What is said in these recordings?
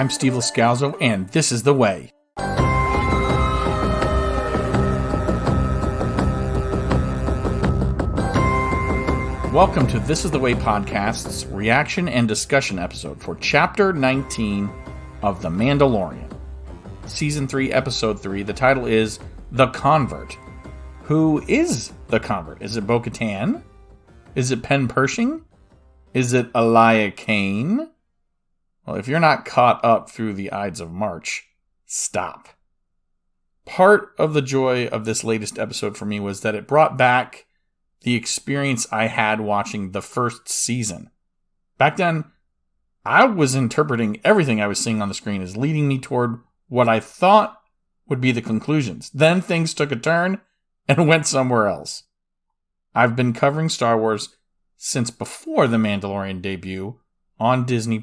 I'm Steve Lascalzo, and this is The Way. Welcome to This is The Way podcast's reaction and discussion episode for Chapter 19 of The Mandalorian. Season 3, Episode 3. The title is The Convert. Who is the convert? Is it Bo-Katan? Is it Pen Pershing? Is it Elia Kane? Well, if you're not caught up through the Ides of March, stop. Part of the joy of this latest episode for me was that it brought back the experience I had watching the first season. Back then, I was interpreting everything I was seeing on the screen as leading me toward what I thought would be the conclusions. Then things took a turn and went somewhere else. I've been covering Star Wars since before The Mandalorian debut on Disney+.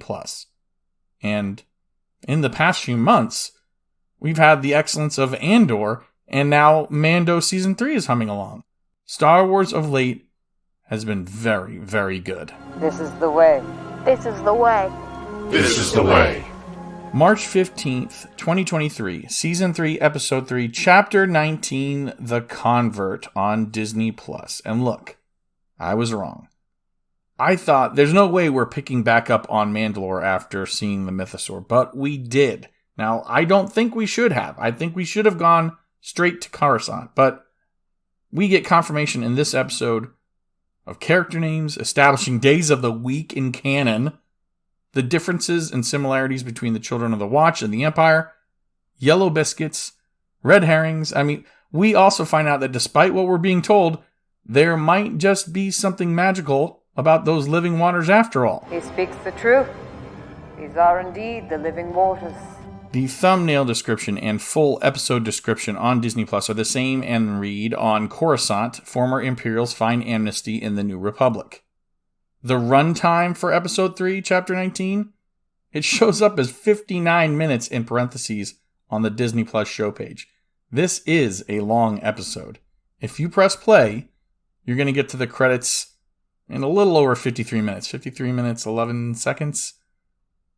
And in the past few months, we've had the excellence of Andor, and now Mando Season 3 is humming along. Star Wars of late has been very, very good. This is the way. This is the way. This is the way. March 15th, 2023, Season 3, Episode 3, Chapter 19, The Convert on Disney+. And look, I was wrong. I thought there's no way we're picking back up on Mandalore after seeing the Mythosaur, but we did. Now, I don't think we should have. I think we should have gone straight to Coruscant, but we get confirmation in this episode of character names, establishing days of the week in canon, the differences and similarities between the Children of the Watch and the Empire, yellow biscuits, red herrings. I mean, we also find out that despite what we're being told, there might just be something magical about those living waters after all. He speaks the truth. These are indeed the living waters. The thumbnail description and full episode description on Disney Plus are the same and read on Coruscant, former Imperials find amnesty in the New Republic. The runtime for Episode 3, Chapter 19, it shows up as 59 minutes in parentheses on the Disney Plus show page. This is a long episode. If you press play, you're going to get to the credits in a little over 53 minutes. 53 minutes, 11 seconds.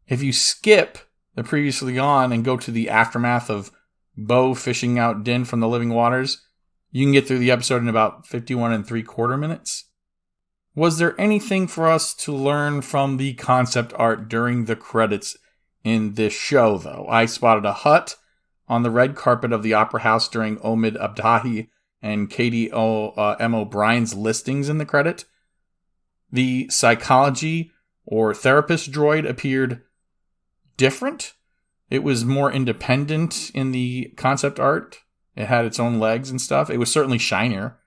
If you skip the previously on and go to the aftermath of Bo fishing out Din from the living waters, you can get through the episode in about 51 3/4 minutes. Was there anything for us to learn from the concept art during the credits in this show, though? I spotted a hut on the red carpet of the Opera House during Omid Abdahi and Katie M. O'Brien's listings in the credit. The psychology or therapist droid appeared different. It was more independent in the concept art. It had its own legs and stuff. It was certainly shinier.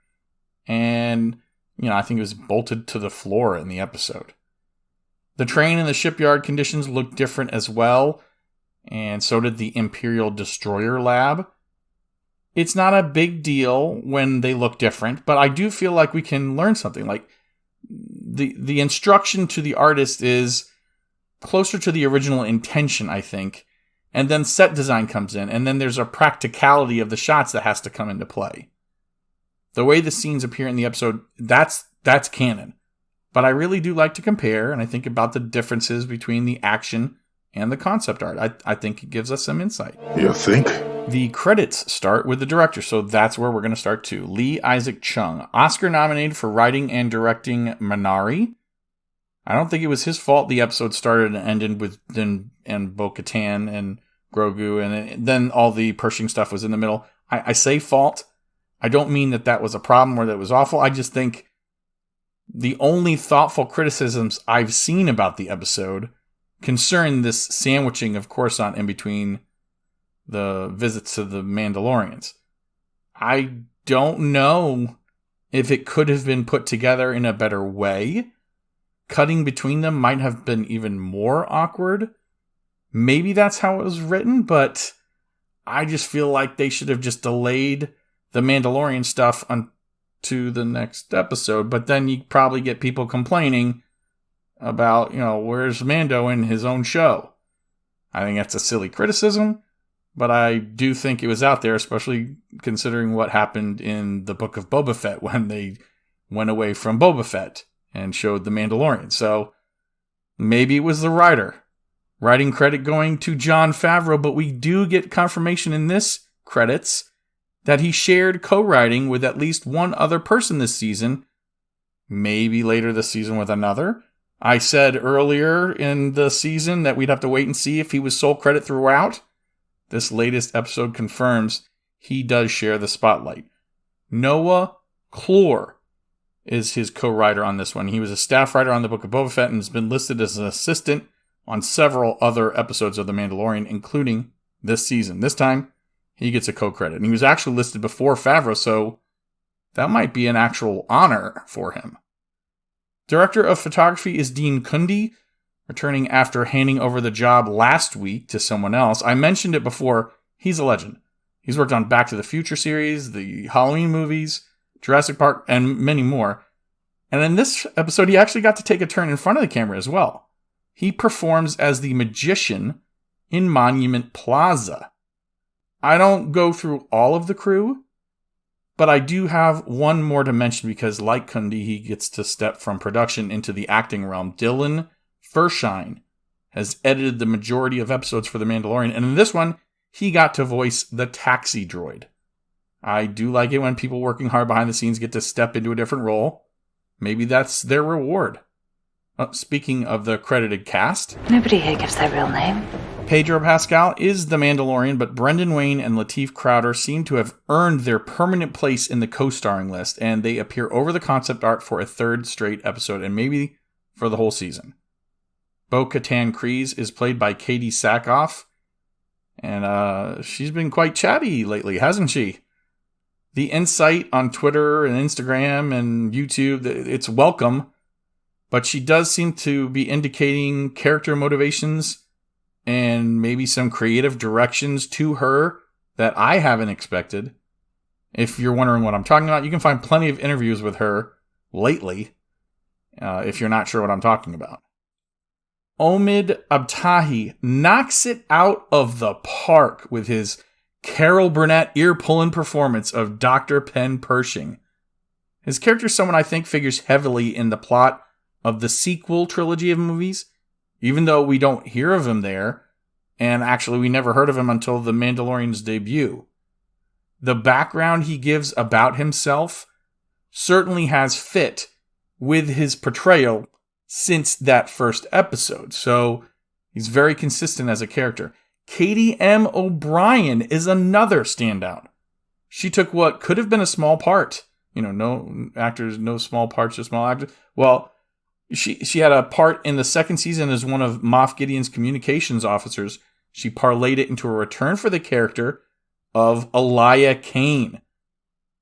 And, I think it was bolted to the floor in the episode. The train and the shipyard conditions looked different as well. And so did the Imperial Destroyer Lab. It's not a big deal when they look different, but I do feel like we can learn something. Like, the instruction to the artist is closer to the original intention, I think. And then set design comes in, and then there's a practicality of the shots that has to come into play. The way the scenes appear in the episode, that's canon. But I really do like to compare, and I think about the differences between the action and the concept art. I think it gives us some insight. You think? The credits start with the director, so that's where we're going to start too. Lee Isaac Chung, Oscar nominated for writing and directing Minari. I don't think it was his fault the episode started and ended with Din and Bo-Katan and Grogu, and then all the Pershing stuff was in the middle. I say fault. I don't mean that was a problem or that it was awful. I just think the only thoughtful criticisms I've seen about the episode concern this sandwiching of Coruscant in between the visits to the Mandalorians. I don't know if it could have been put together in a better way. Cutting between them might have been even more awkward. Maybe that's how it was written, but I just feel like they should have just delayed the Mandalorian stuff to the next episode. But then you probably get people complaining about, where's Mando in his own show? I think that's a silly criticism, but I do think it was out there, especially considering what happened in the Book of Boba Fett when they went away from Boba Fett and showed the Mandalorian. So maybe it was the writer Writing credit going to Jon Favreau, but we do get confirmation in this credits that he shared co-writing with at least one other person this season, maybe later this season with another. I said earlier in the season that we'd have to wait and see if he was sole credit throughout. This latest episode confirms he does share the spotlight. Noah Clore is his co-writer on this one. He was a staff writer on the Book of Boba Fett and has been listed as an assistant on several other episodes of The Mandalorian, including this season. This time, he gets a co-credit. And he was actually listed before Favreau, so that might be an actual honor for him. Director of photography is Dean Cundey, returning after handing over the job last week to someone else. I mentioned it before. He's a legend. He's worked on Back to the Future series, the Halloween movies, Jurassic Park, and many more. And in this episode, he actually got to take a turn in front of the camera as well. He performs as the magician in Monument Plaza. I don't go through all of the crew, but I do have one more to mention because, like Cundey, he gets to step from production into the acting realm. Dylan Furshine has edited the majority of episodes for The Mandalorian, and in this one, he got to voice the taxi droid. I do like it when people working hard behind the scenes get to step into a different role. Maybe that's their reward. Speaking of the credited cast, nobody here gives their real name. Pedro Pascal is the Mandalorian, but Brendan Wayne and Lateef Crowder seem to have earned their permanent place in the co-starring list, and they appear over the concept art for a third straight episode, and maybe for the whole season. Bo-Katan Kryze is played by Katie Sackhoff, and she's been quite chatty lately, hasn't she? The insight on Twitter and Instagram and YouTube, it's welcome, but she does seem to be indicating character motivations and maybe some creative directions to her that I haven't expected. If you're wondering what I'm talking about, you can find plenty of interviews with her lately, if you're not sure what I'm talking about. Omid Abtahi knocks it out of the park with his Carol Burnett ear-pulling performance of Dr. Penn Pershing. His character is someone I think figures heavily in the plot of the sequel trilogy of movies, even though we don't hear of him there, and actually we never heard of him until The Mandalorian's debut. The background he gives about himself certainly has fit with his portrayal since that first episode, so he's very consistent as a character. Katie M. O'Brien is another standout. She took what could have been a small part. No actors, no small parts, just small actors. Well, she had a part in the second season as one of Moff Gideon's communications officers. She parlayed it into a return for the character of Elia Kane,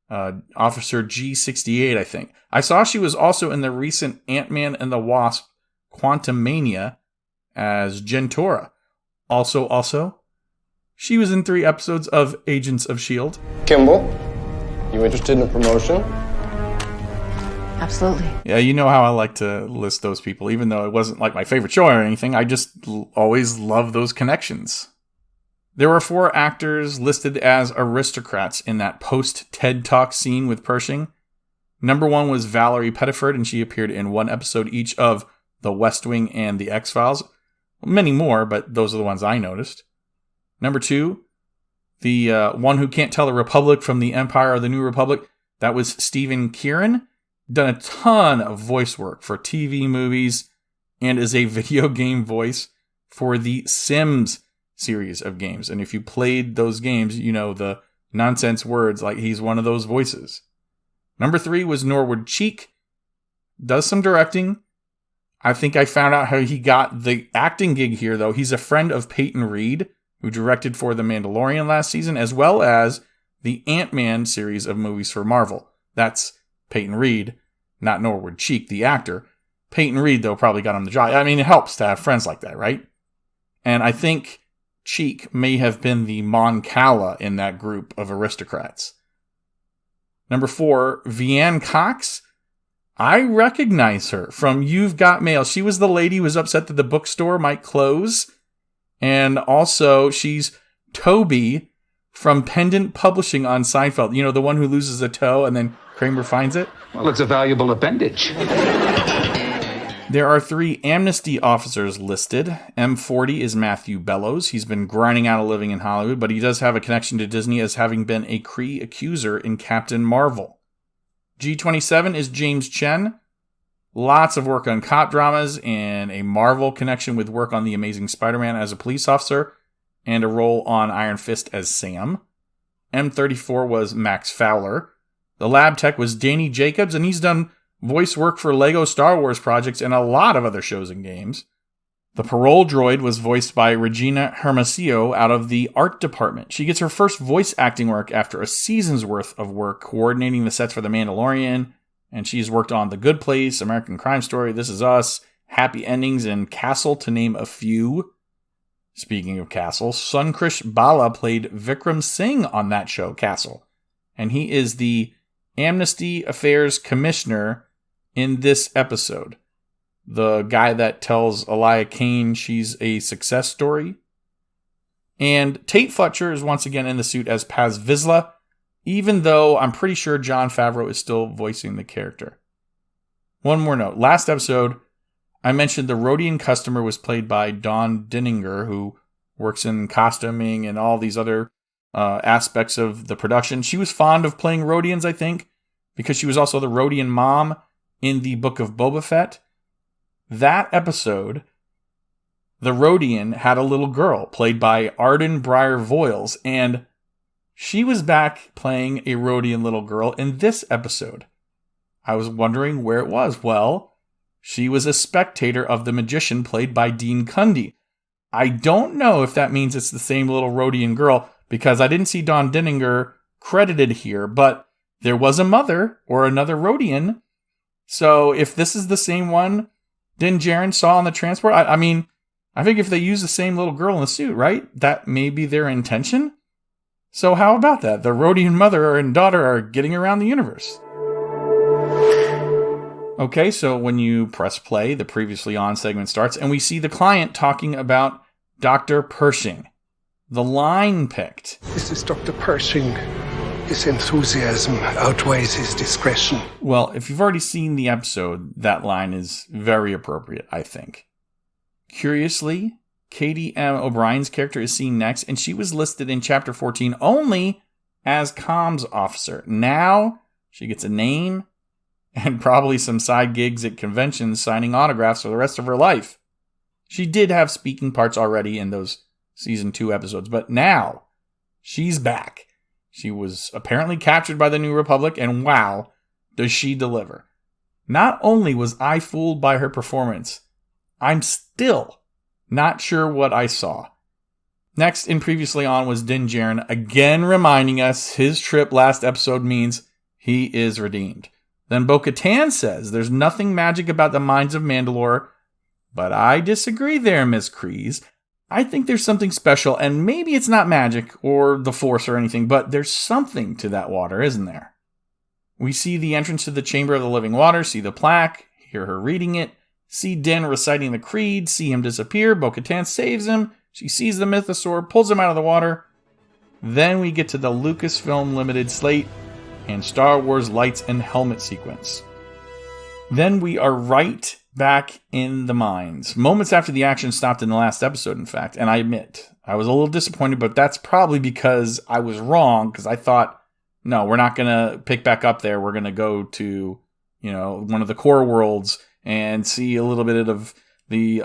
Officer G68, I think. I saw she was also in the recent Ant-Man and the Wasp Quantumania as Jentora. Also, she was in 3 episodes of Agents of S.H.I.E.L.D. Kimball, you interested in a promotion? Absolutely. Yeah, you know how I like to list those people, even though it wasn't like my favorite show or anything. I just always love those connections. There were 4 actors listed as aristocrats in that post-TED Talk scene with Pershing. Number 1 was Valerie Pettiford, and she appeared in 1 episode each of The West Wing and The X-Files. Many more, but those are the ones I noticed. Number 2, the one who can't tell the Republic from the Empire or the New Republic, that was Stephen Kieran. Done a ton of voice work for TV, movies, and is a video game voice for the Sims series of games. And if you played those games, you know the nonsense words, like he's one of those voices. Number 3 was Norwood Cheek. Does some directing. I think I found out how he got the acting gig here, though. He's a friend of Peyton Reed, who directed for The Mandalorian last season, as well as the Ant-Man series of movies for Marvel. That's Peyton Reed, not Norwood Cheek, the actor. Peyton Reed, though, probably got him the job. I mean, it helps to have friends like that, right? And I think Cheek may have been the Mon Cala in that group of aristocrats. Number 4, Vianne Cox. I recognize her from You've Got Mail. She was the lady who was upset that the bookstore might close. And also, she's Toby from Pendant Publishing on Seinfeld. You know, the one who loses a toe and then Kramer finds it? Well, it's a valuable appendage. There are 3 amnesty officers listed. M40 is Matthew Bellows. He's been grinding out a living in Hollywood, but he does have a connection to Disney as having been a Kree accuser in Captain Marvel. G27 is James Chen. Lots of work on cop dramas and a Marvel connection with work on The Amazing Spider-Man as a police officer and a role on Iron Fist as Sam. M34 was Max Fowler. The lab tech was Danny Jacobs, and he's done voice work for Lego Star Wars projects and a lot of other shows and games. The parole droid was voiced by Regina Hermosillo out of the art department. She gets her first voice acting work after a season's worth of work coordinating the sets for The Mandalorian, and she's worked on The Good Place, American Crime Story, This Is Us, Happy Endings, and Castle, to name a few. Speaking of Castle, Sunkrish Bala played Vikram Singh on that show, Castle, and he is the Amnesty Affairs Commissioner in this episode. The guy that tells Elia Kane she's a success story. And Tate Fletcher is once again in the suit as Paz Vizsla, even though I'm pretty sure Jon Favreau is still voicing the character. One more note. Last episode, I mentioned the Rodian customer was played by Dawn Dinninger, who works in costuming and all these other aspects of the production. She was fond of playing Rodians, I think, because she was also the Rodian mom in the Book of Boba Fett. That episode, the Rodian had a little girl played by Arden Breyer Voiles, and she was back playing a Rodian little girl in this episode. I was wondering where it was. Well, she was a spectator of the magician played by Dean Cundy. I don't know if that means it's the same little Rodian girl, because I didn't see Dawn Dinninger credited here, but there was a mother or another Rodian. So if this is the same one Din Djarin saw on the transport, I mean, I think if they use the same little girl in the suit, right, that may be their intention. So how about that? The Rodian mother and daughter are getting around the universe. Okay, so when you press play, the previously on segment starts, and we see the client talking about Dr. Pershing. The line picked. This is Dr. Pershing. His enthusiasm outweighs his discretion. Well, if you've already seen the episode, that line is very appropriate, I think. Curiously, Katie M. O'Brien's character is seen next, and she was listed in Chapter 14 only as comms officer. Now, she gets a name and probably some side gigs at conventions signing autographs for the rest of her life. She did have speaking parts already in those Season 2 episodes, but now she's back. She was apparently captured by the New Republic, and wow, does she deliver. Not only was I fooled by her performance, I'm still not sure what I saw. Next, in Previously On, was Din Djarin, again reminding us his trip last episode means he is redeemed. Then Bo-Katan says there's nothing magic about the mines of Mandalore, but I disagree there, Miss Kryze. I think there's something special, and maybe it's not magic or the Force or anything, but there's something to that water, isn't there? We see the entrance to the Chamber of the Living Water, see the plaque, hear her reading it, see Din reciting the creed, see him disappear, Bo-Katan saves him, she sees the mythosaur, pulls him out of the water. Then we get to the Lucasfilm Limited slate and Star Wars lights and helmet sequence. Then we are right back in the mines. Moments after the action stopped in the last episode, in fact. And I admit, I was a little disappointed, but that's probably because I was wrong, because I thought, no, we're not going to pick back up there. We're going to go to, one of the core worlds and see a little bit of the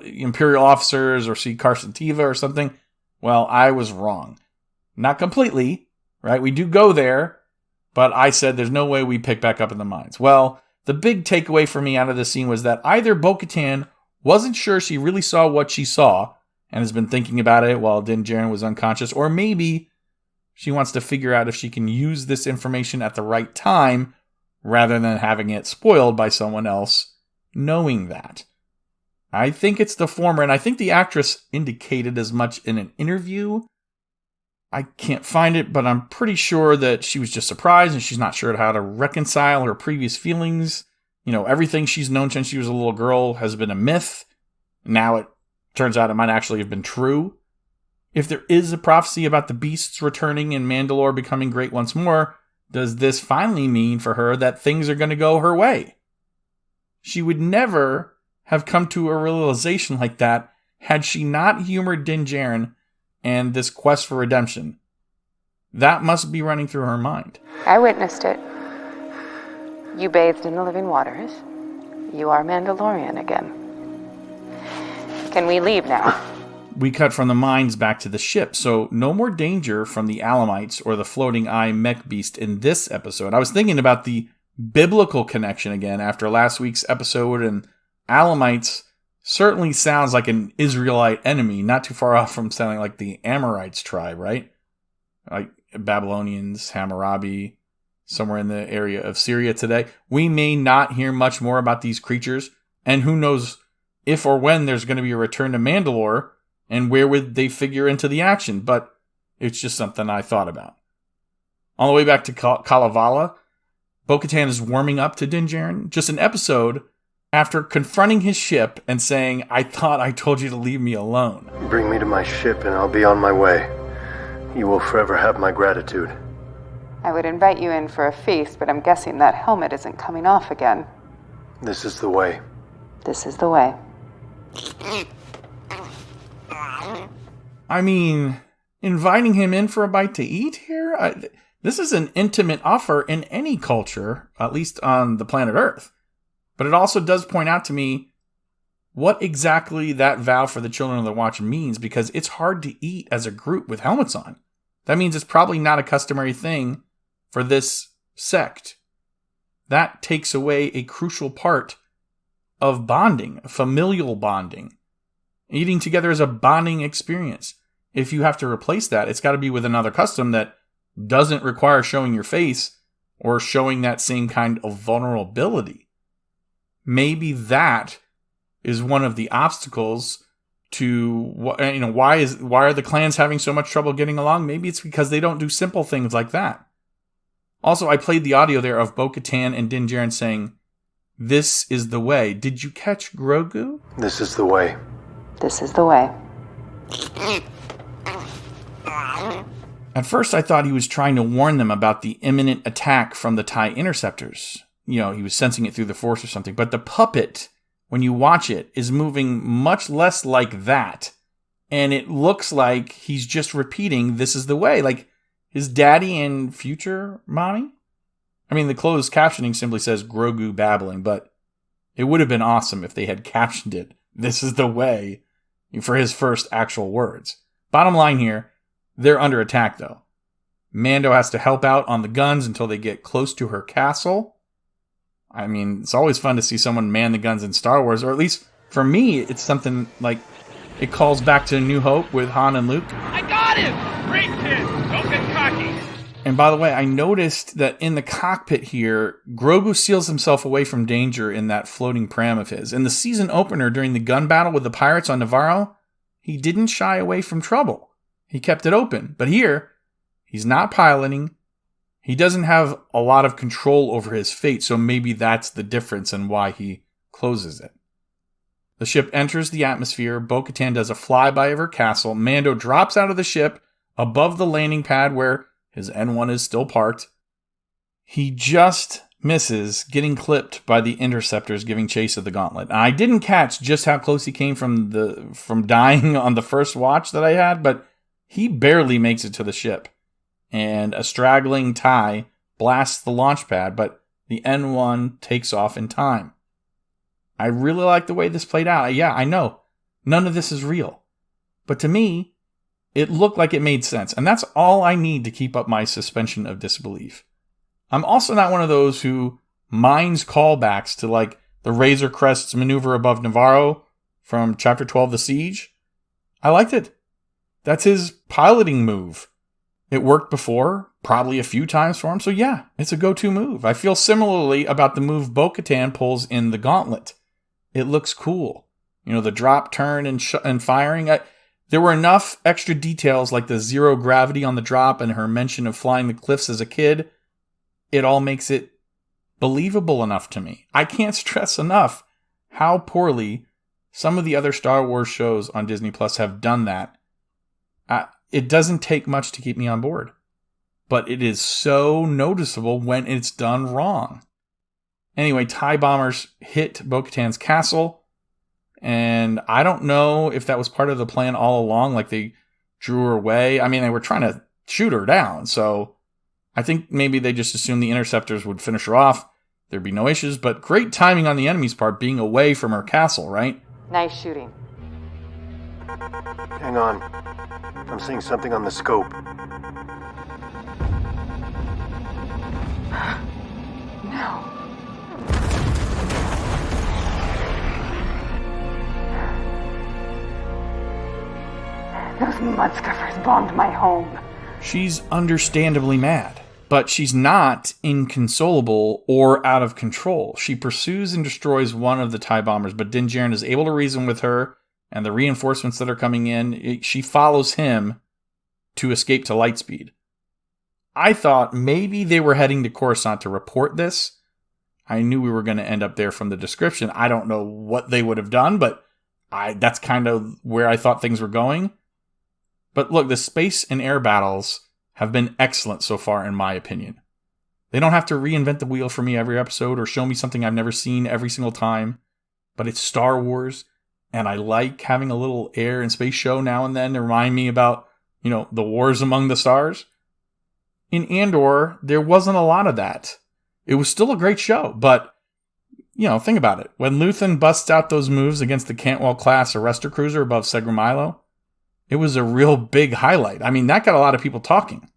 Imperial officers or see Carson Teva or something. Well, I was wrong. Not completely, right? We do go there, but I said there's no way we pick back up in the mines. Well, the big takeaway for me out of this scene was that either Bo-Katan wasn't sure she really saw what she saw and has been thinking about it while Din Djarin was unconscious, or maybe she wants to figure out if she can use this information at the right time rather than having it spoiled by someone else knowing that. I think it's the former, and I think the actress indicated as much in an interview. I can't find it, but I'm pretty sure that she was just surprised and she's not sure how to reconcile her previous feelings. Everything she's known since she was a little girl has been a myth. Now it turns out it might actually have been true. If there is a prophecy about the beasts returning and Mandalore becoming great once more, does this finally mean for her that things are going to go her way? She would never have come to a realization like that had she not humored Din Djarin and this quest for redemption. That must be running through her mind. I witnessed it. You bathed in the living waters. You are Mandalorian again. Can we leave now? We cut from the mines back to the ship, so no more danger from the Alamites or the floating eye mech beast in this episode. I was thinking about the biblical connection again after last week's episode, and Alamites certainly sounds like an Israelite enemy, not too far off from sounding like the Amorites tribe, right? Like Babylonians, Hammurabi, somewhere in the area of Syria today. We may not hear much more about these creatures, and who knows if or when there's going to be a return to Mandalore, and where would they figure into the action, but it's just something I thought about. On the way back to Kalevala, Bo-Katan is warming up to Din Djarin, just an episode after confronting his ship and saying, "I thought I told you to leave me alone." Bring me to my ship and I'll be on my way. You will forever have my gratitude. I would invite you in for a feast, but I'm guessing that helmet isn't coming off again. This is the way. This is the way. I mean, inviting him in for a bite to eat here? This is an intimate offer in any culture, at least on the planet Earth. But it also does point out to me what exactly that vow for the Children of the Watch means, because it's hard to eat as a group with helmets on. That means it's probably not a customary thing for this sect. That takes away a crucial part of bonding, familial bonding. Eating together is a bonding experience. If you have to replace that, it's got to be with another custom that doesn't require showing your face or showing that same kind of vulnerability. Maybe that is one of the obstacles to, why are the clans having so much trouble getting along? Maybe it's because they don't do simple things like that. Also, I played the audio there of Bo-Katan and Din Djarin saying, "This is the way." Did you catch Grogu? This is the way. This is the way. At first, I thought he was trying to warn them about the imminent attack from the TIE interceptors. He was sensing it through the Force or something. But the puppet, when you watch it, is moving much less like that. And it looks like he's just repeating, "This is the way." Like his daddy and future mommy. I mean, the closed captioning simply says Grogu babbling, but it would have been awesome if they had captioned it, "This is the way," for his first actual words. Bottom line here, they're under attack though. Mando has to help out on the guns until they get close to her castle. I mean, it's always fun to see someone man the guns in Star Wars, or at least for me, it's something like it calls back to New Hope with Han and Luke. I got him! Great kid! Don't get cocky! And by the way, I noticed that in the cockpit here, Grogu seals himself away from danger in that floating pram of his. In the season opener during the gun battle with the pirates on Navarro, he didn't shy away from trouble. He kept it open. But here, he's not piloting. He doesn't have a lot of control over his fate, so maybe that's the difference in why he closes it. The ship enters the atmosphere. Bo-Katan does a flyby of her castle. Mando drops out of the ship above the landing pad where his N1 is still parked. He just misses getting clipped by the interceptors giving chase of the gauntlet. I didn't catch just how close he came from dying on the first watch that I had, but he barely makes it to the ship. And a straggling TIE blasts the launch pad, but the N1 takes off in time. I really like the way this played out. Yeah, I know. None of this is real. But to me, it looked like it made sense, and that's all I need to keep up my suspension of disbelief. I'm also not one of those who minds callbacks to like the Razor Crest's maneuver above Navarro from Chapter 12, The Siege. I liked it. That's his piloting move. It worked before, probably a few times for him, so yeah, it's a go-to move. I feel similarly about the move Bo-Katan pulls in the Gauntlet. It looks cool. The drop, turn, and firing. There were enough extra details like the zero gravity on the drop and her mention of flying the cliffs as a kid. It all makes it believable enough to me. I can't stress enough how poorly some of the other Star Wars shows on Disney Plus have done that. It doesn't take much to keep me on board, but it is so noticeable when it's done wrong. Anyway, TIE bombers hit Bo-Katan's castle. And I don't know if that was part of the plan all along, like they drew her away. I mean, they were trying to shoot her down, so I think maybe they just assumed the interceptors would finish her off. There'd be no issues, but great timing on the enemy's part, being away from her castle, right? Nice shooting. Hang on. I'm seeing something on the scope. No. Those mudscuffers bombed my home. She's understandably mad, but she's not inconsolable or out of control. She pursues and destroys one of the TIE bombers, but Din Djarin is able to reason with her and the reinforcements that are coming in. She follows him to escape to lightspeed. I thought maybe they were heading to Coruscant to report this. I knew we were going to end up there from the description. I don't know what they would have done, but that's kind of where I thought things were going. But look, the space and air battles have been excellent so far, in my opinion. They don't have to reinvent the wheel for me every episode or show me something I've never seen every single time. But it's Star Wars, and I like having a little air and space show now and then to remind me about, the wars among the stars. In Andor, there wasn't a lot of that. It was still a great show, but, think about it. When Luthen busts out those moves against the Cantwell-class arrestor cruiser above Segramilo, it was a real big highlight. I mean, that got a lot of people talking.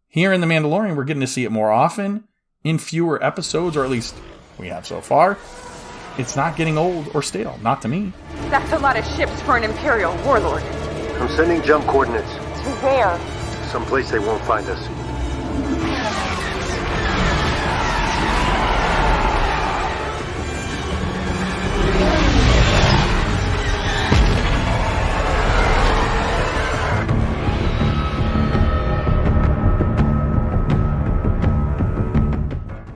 Here in The Mandalorian, we're getting to see it more often, in fewer episodes, or at least we have so far. It's not getting old or stale, not to me. That's a lot of ships for an Imperial warlord. I'm sending jump coordinates. To where? Someplace they won't find us.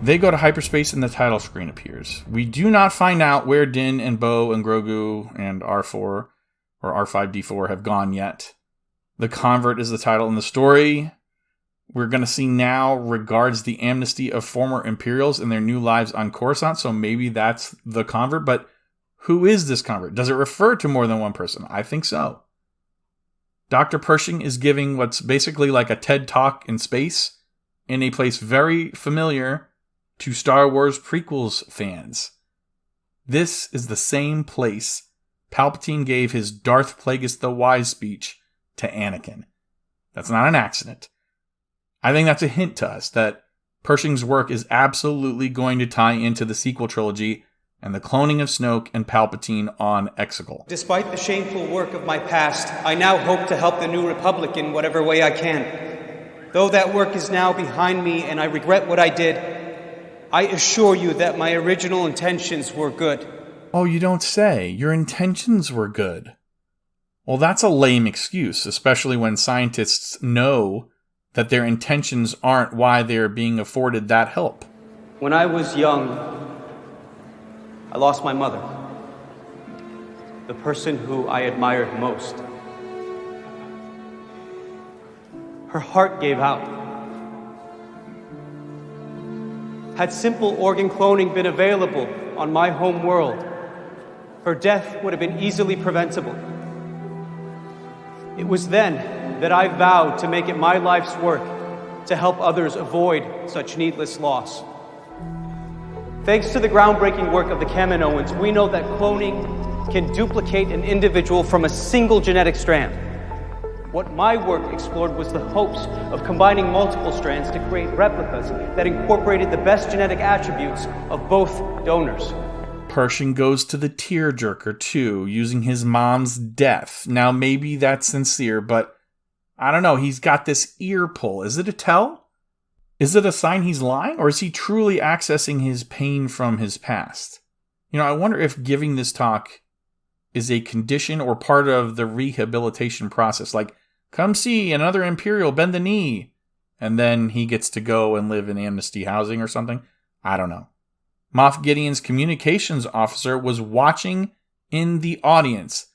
They go to hyperspace and the title screen appears. We do not find out where Din and Bo and Grogu and R4 or R5-D4 have gone yet. The Convert is the title, and the story we're going to see now regards the amnesty of former Imperials and their new lives on Coruscant, so maybe that's the Convert, but who is this Convert? Does it refer to more than one person? I think so. Dr. Pershing is giving what's basically like a TED Talk in space in a place very familiar to Star Wars prequels fans. This is the same place Palpatine gave his Darth Plagueis the Wise speech to Anakin. That's not an accident. I think that's a hint to us that Pershing's work is absolutely going to tie into the sequel trilogy and the cloning of Snoke and Palpatine on Exegol. Despite the shameful work of my past, I now hope to help the New Republic in whatever way I can. Though that work is now behind me and I regret what I did, I assure you that my original intentions were good. Oh, you don't say. Your intentions were good. Well, that's a lame excuse, especially when scientists know that their intentions aren't why they are being afforded that help. When I was young, I lost my mother, the person who I admired most. Her heart gave out. Had simple organ cloning been available on my home world, her death would have been easily preventable. It was then that I vowed to make it my life's work to help others avoid such needless loss. Thanks to the groundbreaking work of the Kaminoans, we know that cloning can duplicate an individual from a single genetic strand. What my work explored was the hopes of combining multiple strands to create replicas that incorporated the best genetic attributes of both donors. Pershing goes to the tearjerker too, using his mom's death. Now maybe that's sincere, but I don't know, he's got this ear pull. Is it a tell? Is it a sign he's lying? Or is he truly accessing his pain from his past? I wonder if giving this talk is a condition or part of the rehabilitation process. Like, come see another Imperial, bend the knee. And then he gets to go and live in amnesty housing or something. I don't know. Moff Gideon's communications officer was watching in the audience.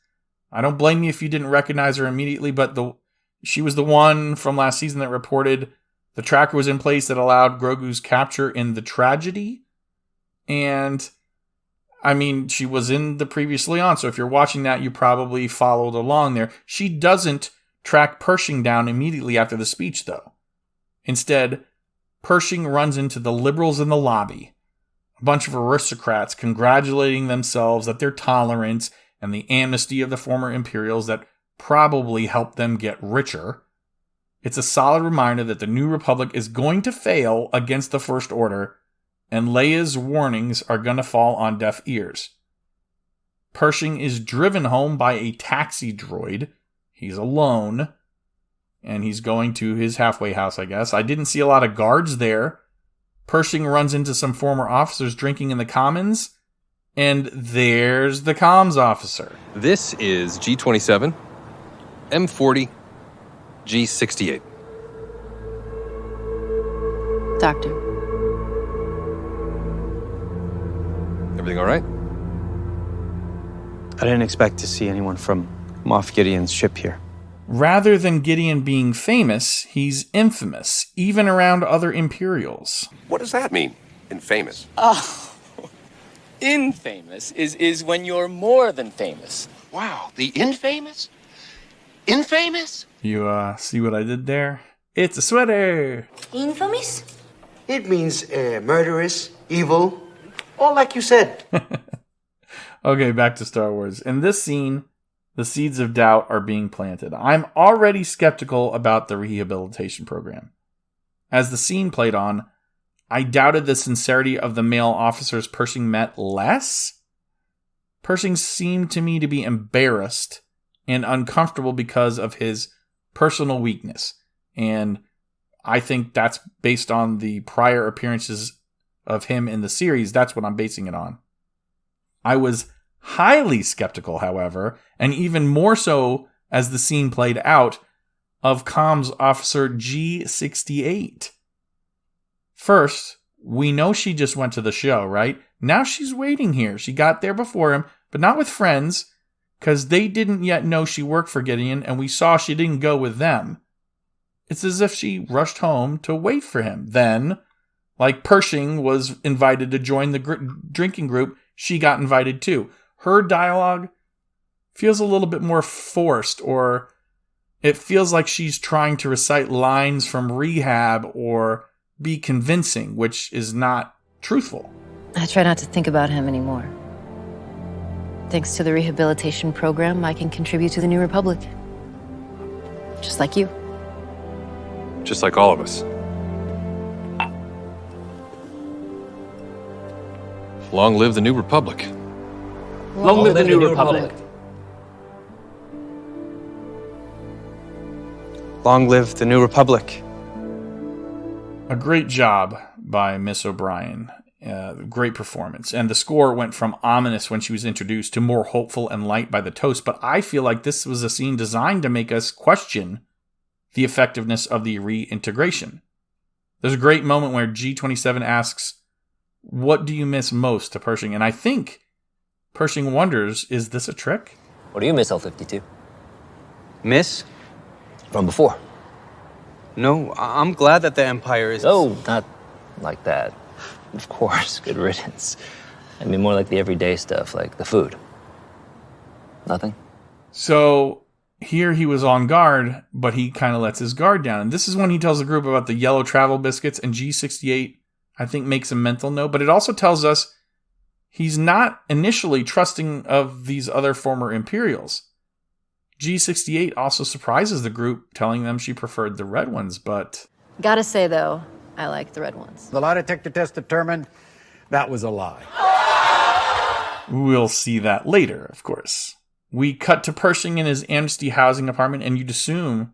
I don't blame you if you didn't recognize her immediately, but she was the one from last season that reported the tracker was in place that allowed Grogu's capture in the tragedy. And I mean, she was in the previously on, so if you're watching that, you probably followed along there. She doesn't track Pershing down immediately after the speech, though. Instead, Pershing runs into the liberals in the lobby, a bunch of aristocrats congratulating themselves at their tolerance and the amnesty of the former Imperials that probably helped them get richer. It's a solid reminder that the New Republic is going to fail against the First Order, and Leia's warnings are going to fall on deaf ears. Pershing is driven home by a taxi droid. He's alone, and he's going to his halfway house, I guess. I didn't see a lot of guards there. Pershing runs into some former officers drinking in the commons, and there's the comms officer. This is G27, M40, G68. Doctor. Everything all right? I didn't expect to see anyone from Moff Gideon's ship here. Rather than Gideon being famous, he's infamous, even around other Imperials. What does that mean, infamous? Oh, infamous is when you're more than famous. Wow, the infamous? Infamous? You see what I did there? It's a sweater! Infamous? It means murderous, evil, all like you said. Okay, back to Star Wars. In this scene, the seeds of doubt are being planted. I'm already skeptical about the rehabilitation program. As the scene played on, I doubted the sincerity of the male officers Pershing met less. Pershing seemed to me to be embarrassed and uncomfortable because of his personal weakness. And I think that's based on the prior appearances of him in the series. That's what I'm basing it on. I was highly skeptical, however, and even more so as the scene played out, of comms officer G68. First, we know she just went to the show, right? Now she's waiting here. She got there before him, but not with friends, because they didn't yet know she worked for Gideon, and we saw she didn't go with them. It's as if she rushed home to wait for him. Then, like Pershing was invited to join the drinking group, she got invited too. Her dialogue feels a little bit more forced, or it feels like she's trying to recite lines from Rehab or be convincing, which is not truthful. I try not to think about him anymore. Thanks to the rehabilitation program, I can contribute to the New Republic. Just like you. Just like all of us. Long live the New Republic. Long live the New Republic. Long live the New Republic. A great job by Miss O'Brien. Great performance. And the score went from ominous when she was introduced to more hopeful and light by the toast. But I feel like this was a scene designed to make us question the effectiveness of the reintegration. There's a great moment where G27 asks, "What do you miss most?" to Pershing. And I think Pershing wonders, is this a trick? What do you miss, L52? Miss? From before. No, I'm glad that the Empire is... Oh, not like that. Of course, good riddance. I mean more like the everyday stuff, like the food. Nothing? So here he was on guard, but he kind of lets his guard down. And this is when he tells the group about the yellow travel biscuits, and G68, I think, makes a mental note. But it also tells us he's not initially trusting of these other former Imperials. G68 also surprises the group, telling them she preferred the red ones, but... Gotta say, though, I like the red ones. The lie detector test determined that was a lie. We'll see that later, of course. We cut to Pershing in his amnesty housing apartment, and you'd assume,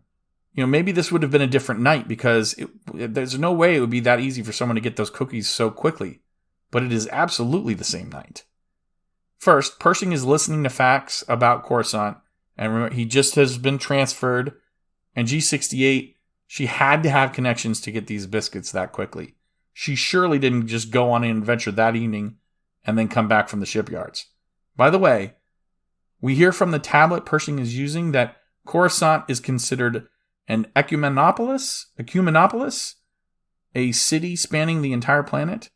maybe this would have been a different night, because there's no way it would be that easy for someone to get those cookies so quickly. But it is absolutely the same night. First, Pershing is listening to facts about Coruscant, and remember, he just has been transferred, and G68, she had to have connections to get these biscuits that quickly. She surely didn't just go on an adventure that evening and then come back from the shipyards. By the way, we hear from the tablet Pershing is using that Coruscant is considered an ecumenopolis, a city spanning the entire planet.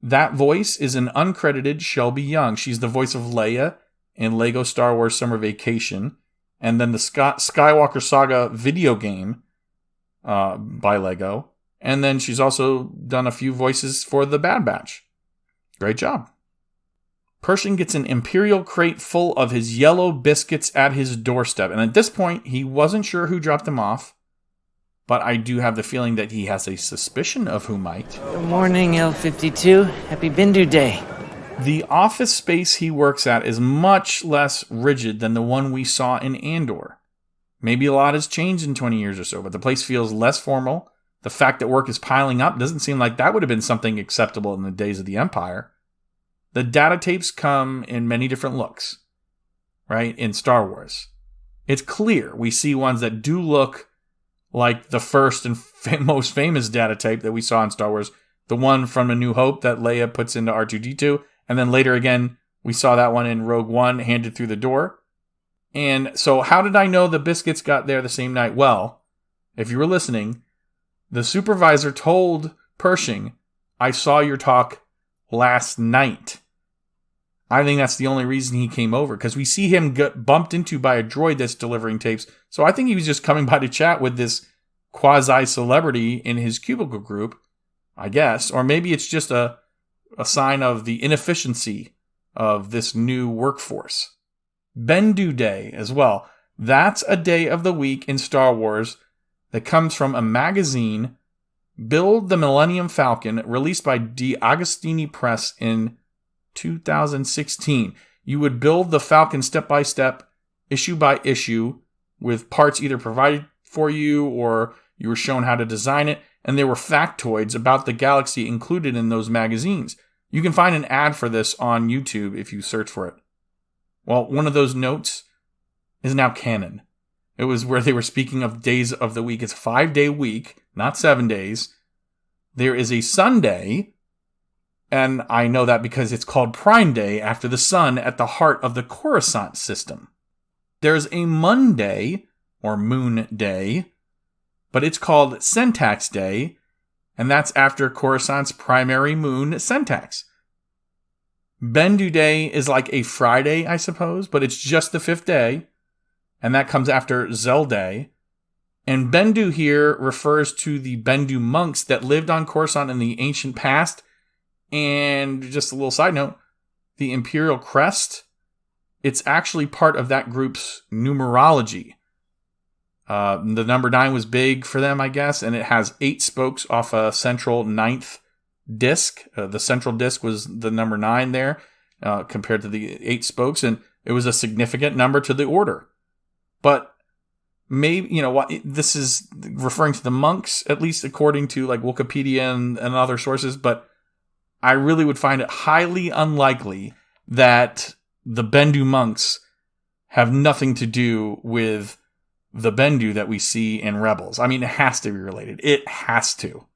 That voice is an uncredited Shelby Young. She's the voice of Leia in Lego Star Wars Summer Vacation, and then the Skywalker Saga video game by Lego. And then she's also done a few voices for the Bad Batch. Great job. Pershing gets an Imperial crate full of his yellow biscuits at his doorstep. And at this point, he wasn't sure who dropped them off. But I do have the feeling that he has a suspicion of who might. Good morning, L52. Happy Benduday. The office space he works at is much less rigid than the one we saw in Andor. Maybe a lot has changed in 20 years or so, but the place feels less formal. The fact that work is piling up doesn't seem like that would have been something acceptable in the days of the Empire. The data tapes come in many different looks, right, in Star Wars. It's clear we see ones that do look like the first and most famous data tape that we saw in Star Wars, the one from A New Hope that Leia puts into R2-D2, and then later again, we saw that one in Rogue One handed through the door. And so how did I know the biscuits got there the same night? Well, if you were listening, the supervisor told Pershing, I saw your talk last night. I think that's the only reason he came over, because we see him get bumped into by a droid that's delivering tapes. So I think he was just coming by to chat with this quasi-celebrity in his cubicle group, I guess. Or maybe it's just a sign of the inefficiency of this new workforce. Benduday as well. That's a day of the week in Star Wars that comes from a magazine, Build the Millennium Falcon, released by DeAgostini Press in 2016. You would build the Falcon step by step, issue by issue, with parts either provided for you or you were shown how to design it, and there were factoids about the galaxy included in those magazines. You can find an ad for this on YouTube if you search for it. Well, one of those notes is now canon. It was where they were speaking of days of the week. It's a 5-day week, not 7 days. There is a Sunday, and I know that because it's called Prime Day after the sun at the heart of the Coruscant system. There's a Monday, or Moon Day, but it's called Centax Day, and that's after Coruscant's primary moon, Centax. Benduday is like a Friday, I suppose, but it's just the 5th day, and that comes after Zel Day. And Bendu here refers to the Bendu monks that lived on Coruscant in the ancient past. And just a little side note, the Imperial Crest, it's actually part of that group's numerology. The number 9 was big for them, I guess, and it has 8 spokes off a central 9th disc. The central disc was the number 9 there, compared to the 8 spokes, and it was a significant number to the order. But maybe, what this is referring to the monks, at least according to like Wikipedia and other sources, but I really would find it highly unlikely that the Bendu monks have nothing to do with the Bendu that we see in Rebels. I mean, it has to be related. It has to.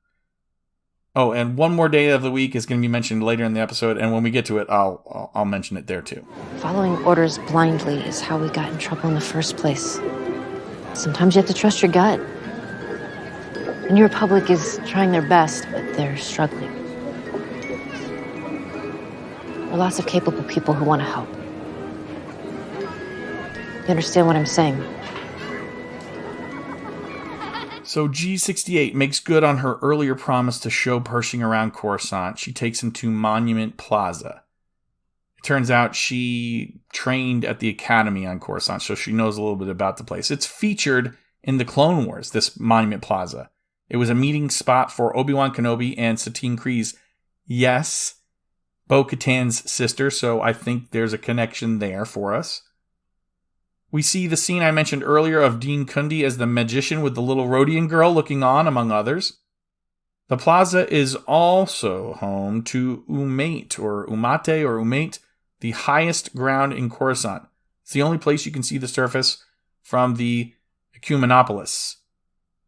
Oh, and one more day of the week is going to be mentioned later in the episode, and when we get to it, I'll mention it there too. Following orders blindly is how we got in trouble in the first place. Sometimes you have to trust your gut. The New Republic is trying their best, but they're struggling. There are lots of capable people who want to help. You understand what I'm saying? So G68 makes good on her earlier promise to show Pershing around Coruscant. She takes him to Monument Plaza. It turns out she trained at the Academy on Coruscant, so she knows a little bit about the place. It's featured in the Clone Wars, this Monument Plaza. It was a meeting spot for Obi-Wan Kenobi and Satine Kryze. Yes, Bo-Katan's sister, so I think there's a connection there for us. We see the scene I mentioned earlier of Dean Kundi as the magician with the little Rodian girl looking on, among others. The plaza is also home to U-mait, or U-mah-tay, or U-mait, the highest ground in Coruscant. It's the only place you can see the surface from the Ecumenopolis.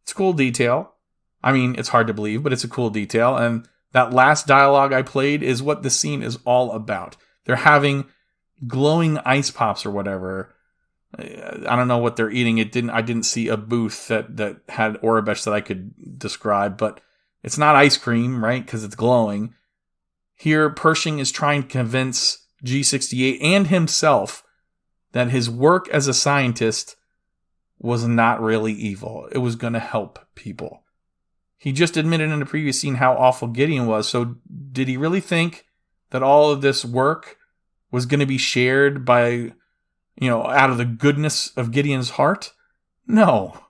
It's a cool detail. I mean, it's hard to believe, but it's a cool detail, and that last dialogue I played is what the scene is all about. They're having glowing ice pops or whatever. I don't know what they're eating. I didn't see a booth that had Aurebesh that I could describe, but it's not ice cream, right? Because it's glowing. Here, Pershing is trying to convince G68 and himself that his work as a scientist was not really evil. It was going to help people. He just admitted in a previous scene how awful Gideon was. So did he really think that all of this work was going to be shared by, out of the goodness of Gideon's heart? No.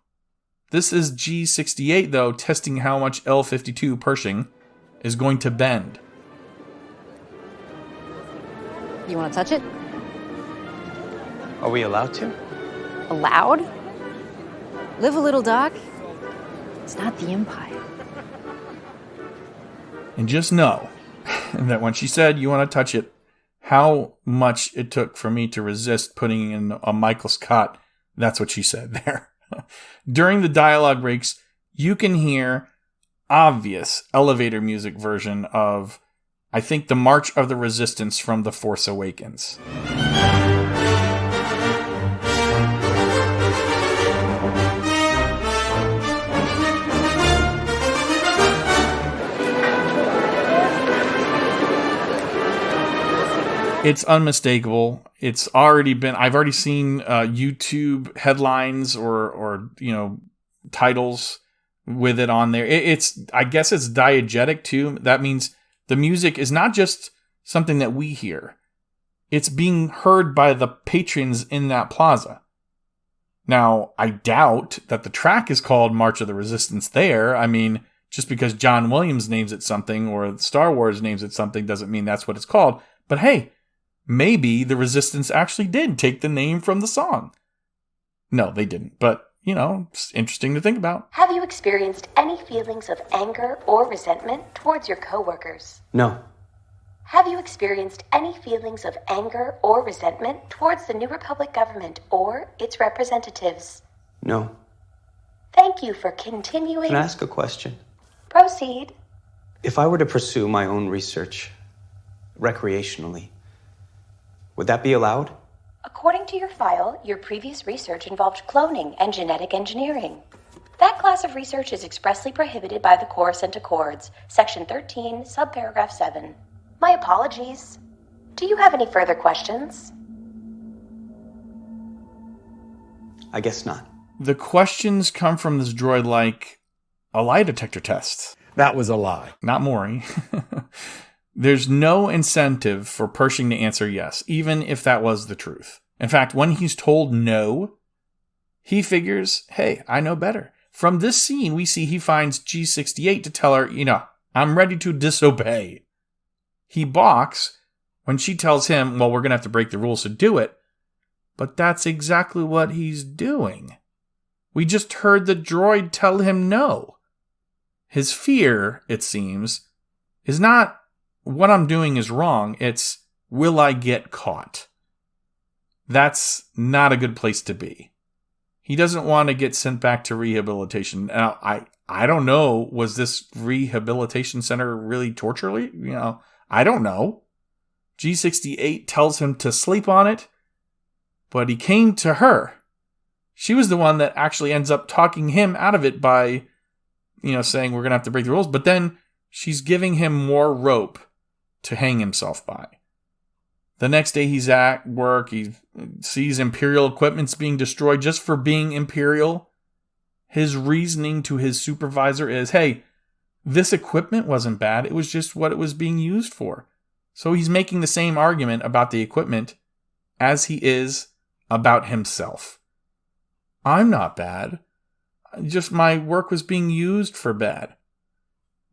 This is G68, though, testing how much L52 Pershing is going to bend. You want to touch it? Are we allowed to? Allowed? Live a little, Doc. It's not the Empire. And just know that when she said, you want to touch it, how much it took for me to resist putting in a Michael Scott. That's what she said there. During the dialogue breaks, you can hear obvious elevator music version of, I think, the March of the Resistance from The Force Awakens. It's unmistakable. I've already seen YouTube headlines or titles with it on there. I guess it's diegetic too. That means the music is not just something that we hear. It's being heard by the patrons in that plaza. Now, I doubt that the track is called March of the Resistance there. I mean, just because John Williams names it something or Star Wars names it something doesn't mean that's what it's called. But hey, maybe the Resistance actually did take the name from the song. No, they didn't. But, it's interesting to think about. Have you experienced any feelings of anger or resentment towards your coworkers? No. Have you experienced any feelings of anger or resentment towards the New Republic government or its representatives? No. Thank you for continuing. Can I ask a question? Proceed. If I were to pursue my own research recreationally, would that be allowed? According to your file, your previous research involved cloning and genetic engineering. That class of research is expressly prohibited by the Coruscant Accords, Section 13, subparagraph 7. My apologies. Do you have any further questions? I guess not. The questions come from this droid like a lie detector test. That was a lie. Not Maury. There's no incentive for Pershing to answer yes, even if that was the truth. In fact, when he's told no, he figures, hey, I know better. From this scene, we see he finds G68 to tell her, I'm ready to disobey. He balks when she tells him, well, we're going to have to break the rules to do it. But that's exactly what he's doing. We just heard the droid tell him no. His fear, it seems, is not what I'm doing is wrong. It's, will I get caught? That's not a good place to be. He doesn't want to get sent back to rehabilitation. Now, I don't know, was this rehabilitation center really torturely? I don't know. G68 tells him to sleep on it, but he came to her. She was the one that actually ends up talking him out of it by, saying we're going to have to break the rules. But then she's giving him more rope to hang himself by. The next day he's at work. He sees Imperial equipment's being destroyed just for being Imperial. His reasoning to his supervisor is, hey, this equipment wasn't bad. It was just what it was being used for. So he's making the same argument about the equipment as he is about himself. I'm not bad. Just my work was being used for bad.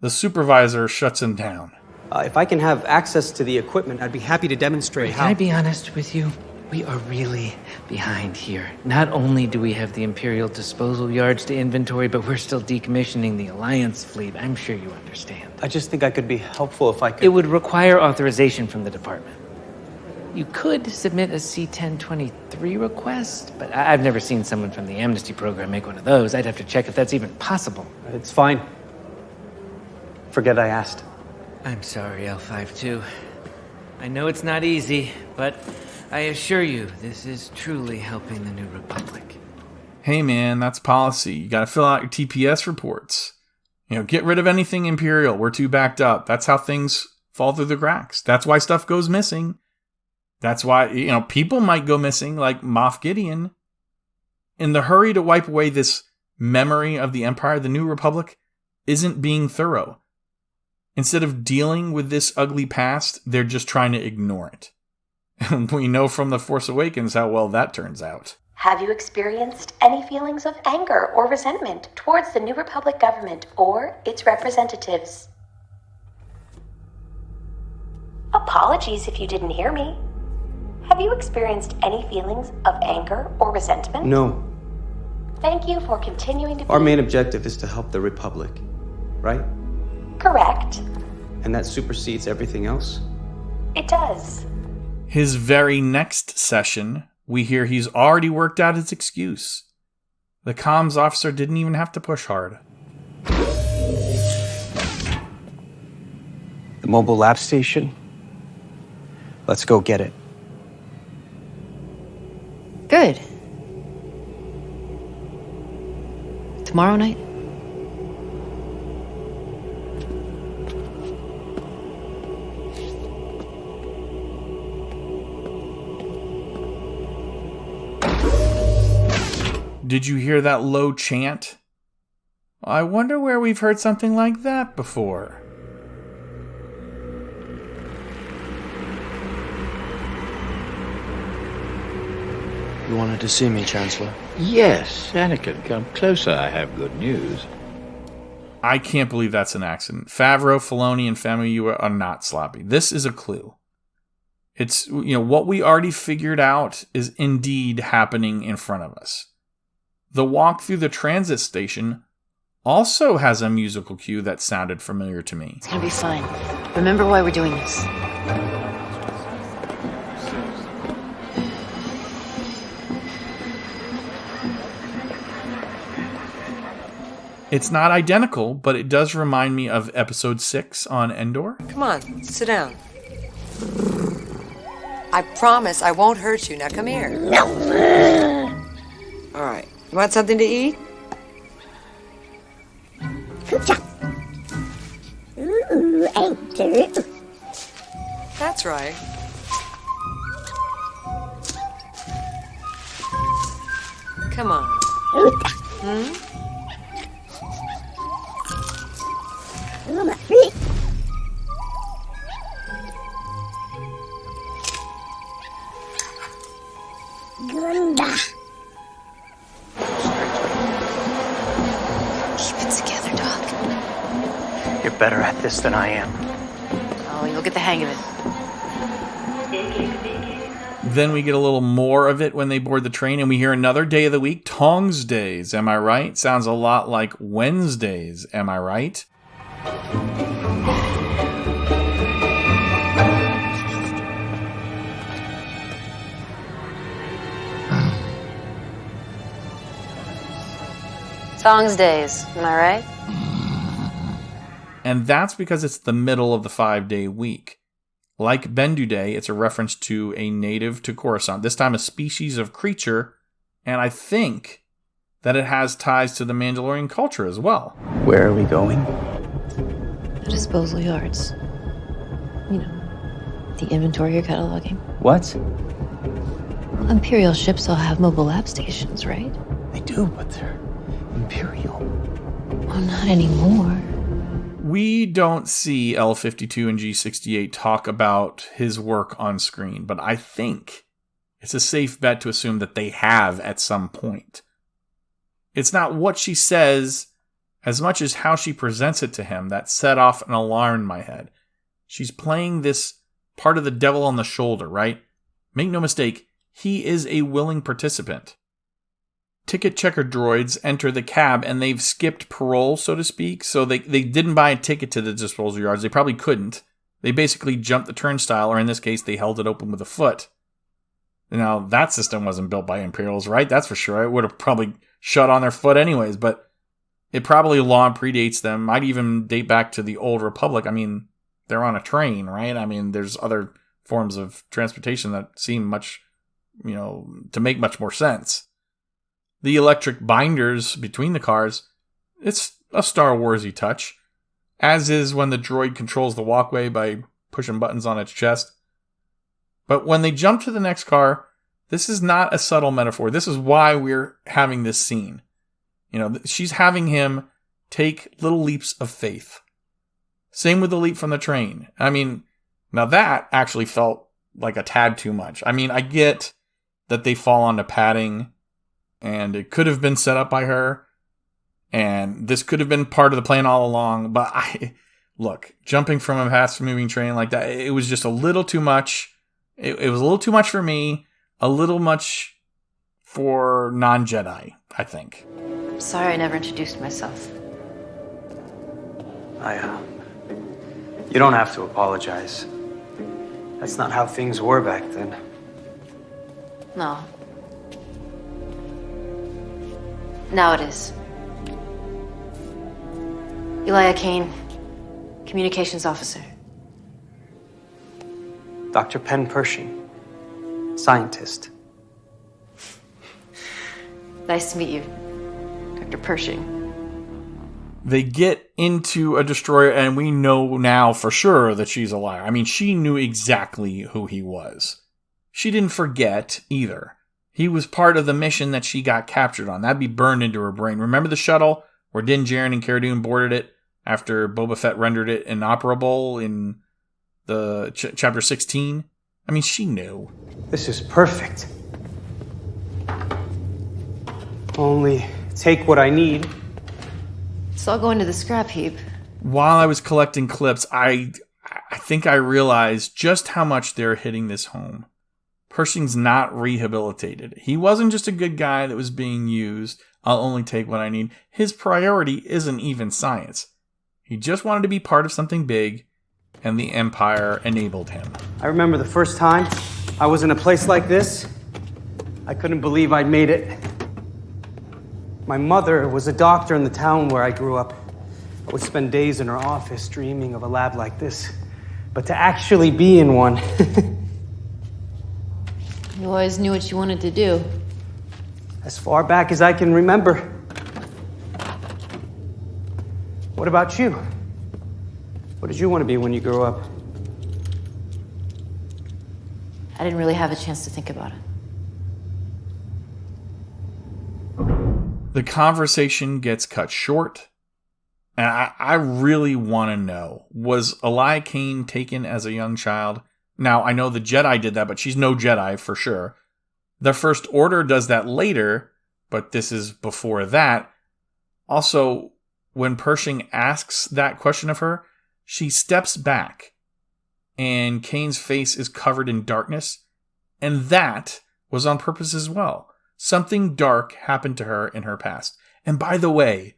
The supervisor shuts him down. If I can have access to the equipment, I'd be happy to demonstrate how. Can I be honest with you? We are really behind here. Not only do we have the Imperial disposal yards to inventory, but we're still decommissioning the Alliance fleet. I'm sure you understand. I just think I could be helpful if I could. It would require authorization from the department. You could submit a C-1023 request, but I've never seen someone from the amnesty program make one of those. I'd have to check if that's even possible. It's fine. Forget I asked. I'm sorry, L52. I know it's not easy, but I assure you, this is truly helping the New Republic. Hey man, that's policy. You gotta fill out your TPS reports. Get rid of anything Imperial. We're too backed up. That's how things fall through the cracks. That's why stuff goes missing. That's why, people might go missing, like Moff Gideon. In the hurry to wipe away this memory of the Empire, the New Republic isn't being thorough. Instead of dealing with this ugly past, they're just trying to ignore it. And we know from The Force Awakens how well that turns out. Have you experienced any feelings of anger or resentment towards the New Republic government or its representatives? Apologies if you didn't hear me. Have you experienced any feelings of anger or resentment? No. Thank you for continuing to be... Our main objective is to help the Republic, right? Correct. And that supersedes everything else? It does. His very next session, we hear he's already worked out his excuse. The comms officer didn't even have to push hard. The mobile lab station? Let's go get it. Good. Tomorrow night? Did you hear that low chant? I wonder where we've heard something like that before. You wanted to see me, Chancellor? Yes, Anakin, come closer. I have good news. I can't believe that's an accident. Favreau, Filoni, and Famuyiwa are not sloppy. This is a clue. It's, what we already figured out is indeed happening in front of us. The walk through the transit station also has a musical cue that sounded familiar to me. It's gonna be fine. Remember why we're doing this. It's not identical, but it does remind me of episode 6 on Endor. Come on, sit down. I promise I won't hurt you. Now come here. No. All right. You want something to eat? That's right. Come on. Keep it together, Doc. You're better at this than I am. Oh, you'll get the hang of it. Then we get a little more of it when they board the train, and we hear another day of the week, Tongs Days, am I right? Sounds a lot like Wednesdays, am I right? Tongs Days, am I right? And that's because it's the middle of the 5-day week. Like Benduday, it's a reference to a native to Coruscant, this time a species of creature, and I think that it has ties to the Mandalorian culture as well. Where are we going? The disposal yards. The inventory you're cataloging. What? Imperial ships all have mobile lab stations, right? They do, but they're Imperial. Well, not anymore. We don't see L-52 and G-68 talk about his work on screen, but I think it's a safe bet to assume that they have at some point. It's not what she says as much as how she presents it to him that set off an alarm in my head. She's playing this part of the devil on the shoulder, right? Make no mistake, he is a willing participant. Ticket checker droids enter the cab and they've skipped parole, so to speak, so they didn't buy a ticket to the disposal yards. They probably couldn't. They basically jumped the turnstile, or in this case, they held it open with a foot. Now, that system wasn't built by Imperials, right? That's for sure. It would have probably shut on their foot anyways, but it probably law predates them. Might even date back to the Old Republic. I mean, they're on a train, right? I mean, there's other forms of transportation that seem much, to make much more sense. The electric binders between the cars, it's a Star Wars-y touch, as is when the droid controls the walkway by pushing buttons on its chest. But when they jump to the next car, this is not a subtle metaphor. This is why we're having this scene. You know, she's having him take little leaps of faith. Same with the leap from the train. I mean, now that actually felt like a tad too much. I mean, I get that they fall onto padding, and it could have been set up by her, and this could have been part of the plan all along, but look, jumping from a fast-moving train like that, it was just a little too much. It was a little too much for me, a little much for non-Jedi, I think. Sorry I never introduced myself. You don't have to apologize. That's not how things were back then. No. Now it is. Elijah Kane, communications officer. Dr. Penn Pershing, scientist. Nice to meet you, Dr. Pershing. They get into a destroyer, and we know now for sure that she's a liar. I mean, she knew exactly who he was. She didn't forget either. He was part of the mission that she got captured on. That'd be burned into her brain. Remember the shuttle where Din Djarin and Cara Dune boarded it after Boba Fett rendered it inoperable in the chapter 16? I mean, she knew. This is perfect. Only take what I need. So I'll go into the scrap heap. While I was collecting clips, I think I realized just how much they're hitting this home. Pershing's not rehabilitated. He wasn't just a good guy that was being used. I'll only take what I need. His priority isn't even science. He just wanted to be part of something big, and the Empire enabled him. I remember the first time I was in a place like this. I couldn't believe I'd made it. My mother was a doctor in the town where I grew up. I would spend days in her office dreaming of a lab like this. But to actually be in one... You always knew what you wanted to do. As far back as I can remember. What about you? What did you want to be when you grew up? I didn't really have a chance to think about it. The conversation gets cut short, and I really want to know, was Elijah Kane taken as a young child? Now, I know the Jedi did that, but she's no Jedi for sure. The First Order does that later, but this is before that. Also, when Pershing asks that question of her, she steps back, and Kane's face is covered in darkness, and that was on purpose as well. Something dark happened to her in her past. And by the way,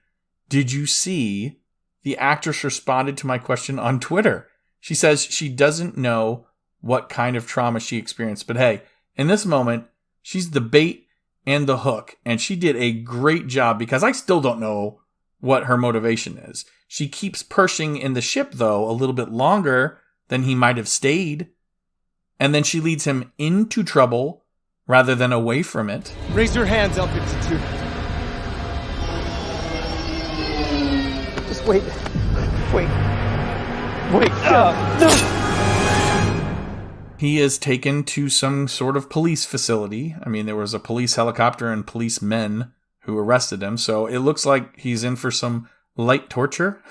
did you see the actress responded to my question on Twitter? She says she doesn't know what kind of trauma she experienced. But hey, in this moment, she's the bait and the hook. And she did a great job because I still don't know what her motivation is. She keeps Pershing in the ship, though, a little bit longer than he might have stayed. And then she leads him into trouble rather than away from it. Raise your hands, L-52. Just wait. No! He is taken to some sort of police facility. I mean, there was a police helicopter and policemen who arrested him, so it looks like he's in for some light torture.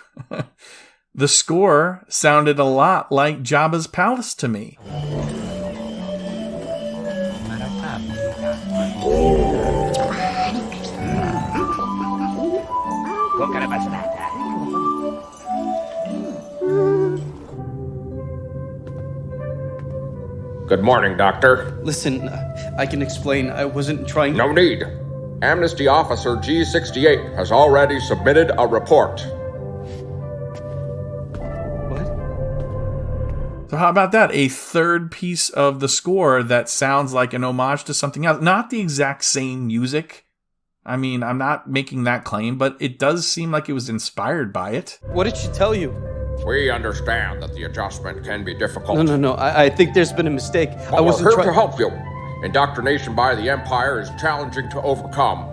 The score sounded a lot like Jabba's palace to me. Good morning, Doctor. Listen, I can explain. I wasn't trying to... No need. Amnesty Officer G68 has already submitted a report. So how about that? A third piece of the score that sounds like an homage to something else. Not the exact same music. I mean, I'm not making that claim, but it does seem like it was inspired by it. What did she tell you? We understand that the adjustment can be difficult. No. I think there's been a mistake. But we're here to help you. Indoctrination by the Empire is challenging to overcome.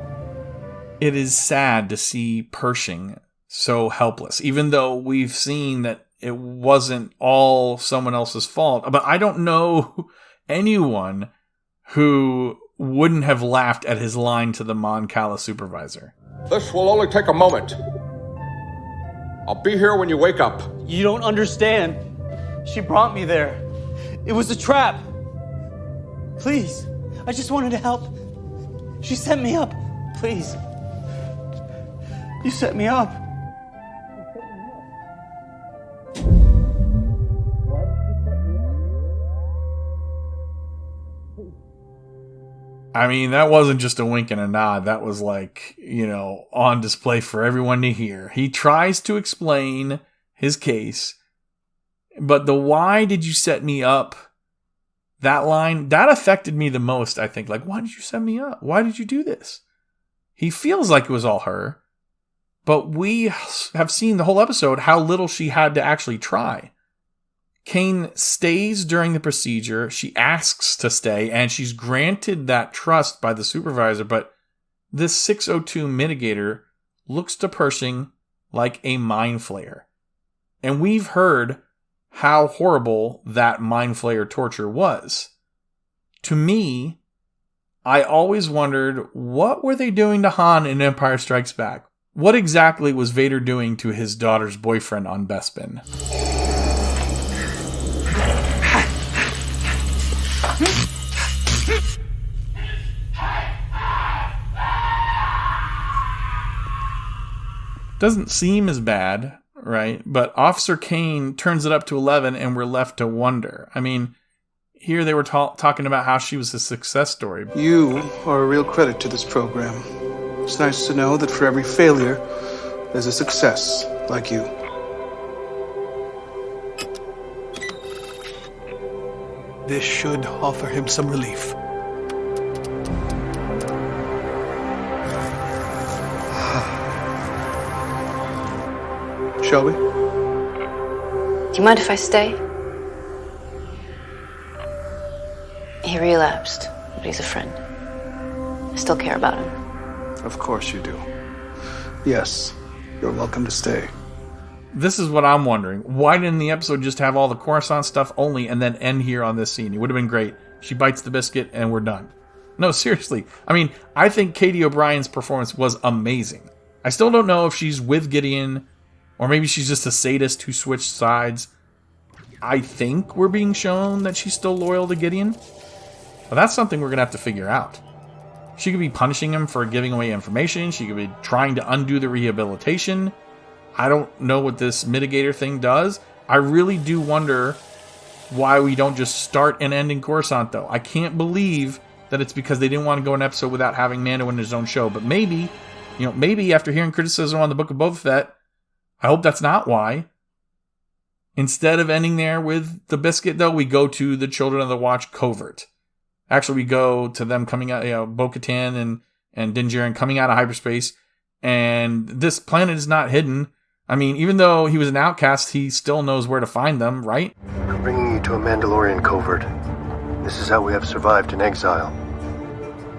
It is sad to see Pershing so helpless, even though we've seen that it wasn't all someone else's fault. But I don't know anyone who wouldn't have laughed at his line to the Mon Cala supervisor. This will only take a moment. I'll be here when you wake up. You don't understand. She brought me there. It was a trap. Please, I just wanted to help. She set me up. Please. You set me up. I mean, that wasn't just a wink and a nod. That was like, on display for everyone to hear. He tries to explain his case, but the "why did you set me up?" that line, that affected me the most, I think. Like, why did you set me up? Why did you do this? He feels like it was all her, but we have seen the whole episode how little she had to actually try. Kane stays during the procedure. She asks to stay, and she's granted that trust by the supervisor, but this 602 Mitigator looks to Pershing like a mind flayer. And we've heard how horrible that mind flayer torture was. To me, I always wondered, what were they doing to Han in Empire Strikes Back? What exactly was Vader doing to his daughter's boyfriend on Bespin? Doesn't seem as bad, right? But Officer Kane turns it up to 11 and we're left to wonder. I mean, here they were talking about how she was a success story. You are a real credit to this program. It's nice to know that for every failure, there's a success like you. This should offer him some relief. Shall we? Do you mind if I stay? He relapsed, but he's a friend. I still care about him. Of course you do. Yes, you're welcome to stay. This is what I'm wondering. Why didn't the episode just have all the Coruscant stuff only and then end here on this scene? It would have been great. She bites the biscuit and we're done. No, seriously. I mean, I think Katie O'Brien's performance was amazing. I still don't know if she's with Gideon or maybe she's just a sadist who switched sides. I think we're being shown that she's still loyal to Gideon. But that's something we're going to have to figure out. She could be punishing him for giving away information. She could be trying to undo the rehabilitation. I don't know what this Mitigator thing does. I really do wonder why we don't just start and end in Coruscant, though. I can't believe that it's because they didn't want to go an episode without having Mando in his own show. But maybe, maybe after hearing criticism on the Book of Boba Fett, I hope that's not why. Instead of ending there with the biscuit, though, we go to the Children of the Watch covert. Actually, we go to them coming out, Bo-Katan and Din Djarin coming out of hyperspace. And this planet is not hidden. I mean, even though he was an outcast, he still knows where to find them, right? I'm bringing you to a Mandalorian covert. This is how we have survived in exile.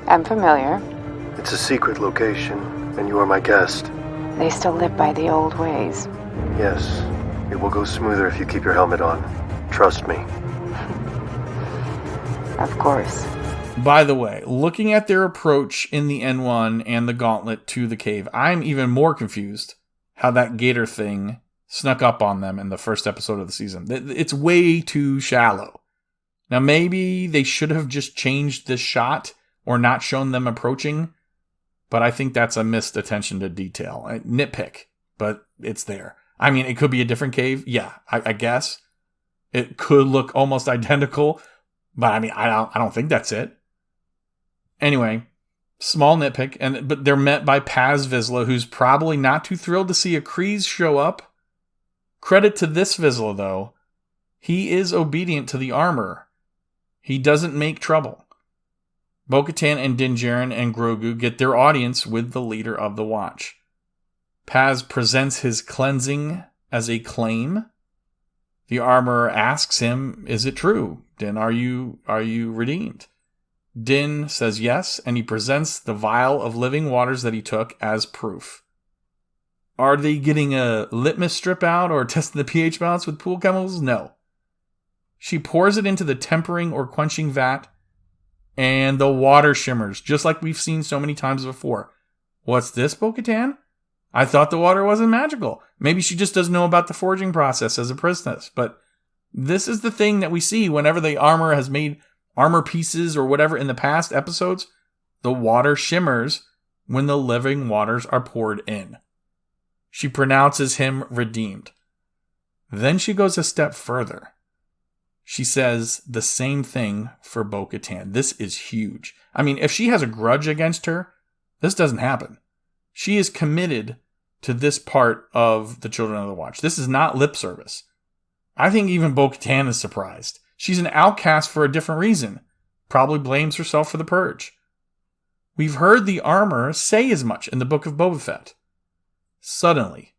I'm familiar. It's a secret location, and you are my guest. They still live by the old ways. Yes, it will go smoother if you keep your helmet on. Trust me. Of course. By the way, looking at their approach in the N1 and the Gauntlet to the cave, I'm even more confused how that gator thing snuck up on them in the first episode of the season. It's way too shallow. Now, maybe they should have just changed this shot or not shown them approaching, but I think that's a missed attention to detail. Nitpick, but it's there. I mean, it could be a different cave. Yeah, I guess. It could look almost identical, but I mean, I don't think that's it. Anyway, small nitpick, but they're met by Paz Vizsla, who's probably not too thrilled to see a Kryze show up. Credit to this Vizsla, though. He is obedient to the armor. He doesn't make trouble. Bo-Katan and Din Djarin and Grogu get their audience with the leader of the Watch. Paz presents his cleansing as a claim. The armorer asks him, "Is it true? Din, are you redeemed?" Din says yes, and he presents the vial of living waters that he took as proof. Are they getting a litmus strip out or testing the pH balance with pool chemicals? No. She pours it into the tempering or quenching vat, and the water shimmers, just like we've seen so many times before. What's this, Bo-Katan? I thought the water wasn't magical. Maybe she just doesn't know about the forging process as a princess, but this is the thing that we see whenever the armor has made armor pieces or whatever in the past episodes. The water shimmers when the living waters are poured in. She pronounces him redeemed. Then she goes a step further. She says the same thing for Bo-Katan. This is huge. I mean, if she has a grudge against her, this doesn't happen. She is committed to this part of the Children of the Watch. This is not lip service. I think even Bo-Katan is surprised. She's an outcast for a different reason. Probably blames herself for the purge. We've heard the armor say as much in the Book of Boba Fett. Suddenly,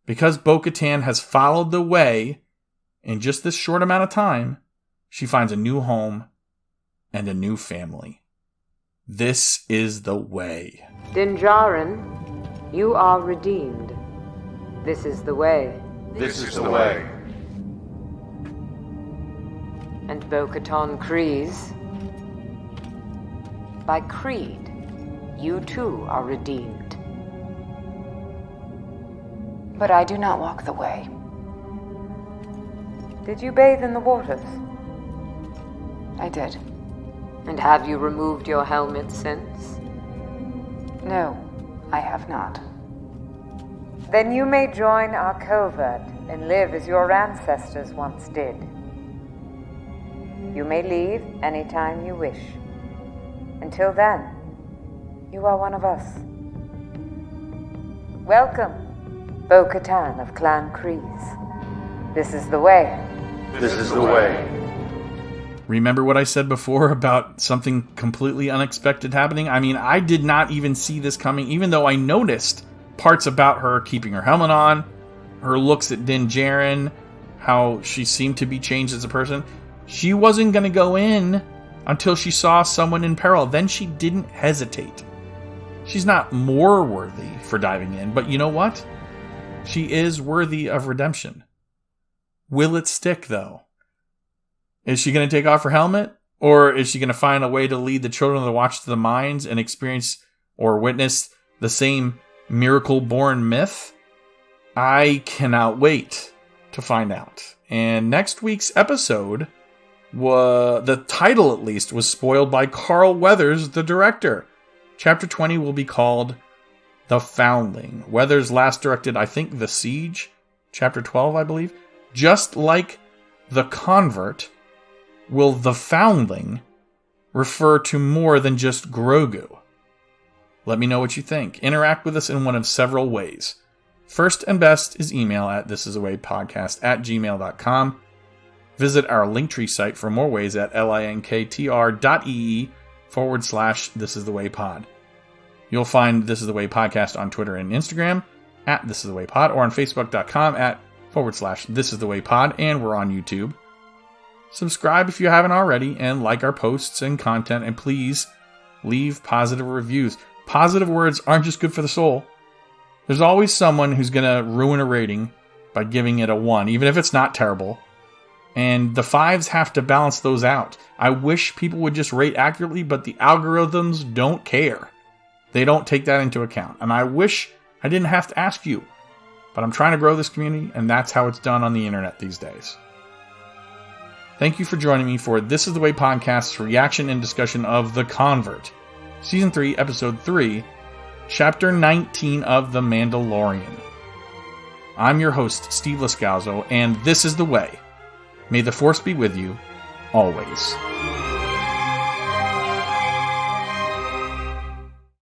because Bo-Katan has followed the way in just this short amount of time, she finds a new home and a new family. This is the way. Din Djarin, you are redeemed. This is the way. This is the way. And Bo-Katan Kryze, by creed, you too are redeemed. But I do not walk the way. Did you bathe in the waters? I did. And have you removed your helmet since? No, I have not. Then you may join our covert and live as your ancestors once did. You may leave anytime you wish. Until then, you are one of us. Welcome, Bo-Katan of Clan Kryze. This is the way. This is the way. Remember what I said before about something completely unexpected happening? I mean, I did not even see this coming, even though I noticed parts about her keeping her helmet on, her looks at Din Djarin, how she seemed to be changed as a person. She wasn't going to go in until she saw someone in peril. Then she didn't hesitate. She's not more worthy for diving in, but you know what? She is worthy of redemption. Will it stick, though? Is she going to take off her helmet? Or is she going to find a way to lead the Children of the Watch to the mines and experience or witness the same miracle-born myth? I cannot wait to find out. And next week's episode, the title at least, was spoiled by Carl Weathers, the director. Chapter 20 will be called The Foundling. Weathers last directed, I think, The Siege. Chapter 12, I believe. Just like The Convert, will The Foundling refer to more than just Grogu? Let me know what you think. Interact with us in one of several ways. First and best is email at thisisawaypodcast@gmail.com. Visit our Linktree site for more ways at linktr.ee/thisisthewaypod. You'll find This Is The Way Podcast on Twitter and Instagram at This Is The Way Pod, or on Facebook.com @/ThisIsTheWayPod, and we're on YouTube. Subscribe if you haven't already, and like our posts and content, and please leave positive reviews. Positive words aren't just good for the soul. There's always someone who's going to ruin a rating by giving it a 1, even if it's not terrible. And the 5s have to balance those out. I wish people would just rate accurately, but the algorithms don't care. They don't take that into account. And I wish I didn't have to ask you. But I'm trying to grow this community, and that's how it's done on the internet these days. Thank you for joining me for This Is The Way Podcast's reaction and discussion of The Convert, Season 3, Episode 3, Chapter 19 of The Mandalorian. I'm your host, Steve Lascalzo, and this is The Way. May the Force be with you, always.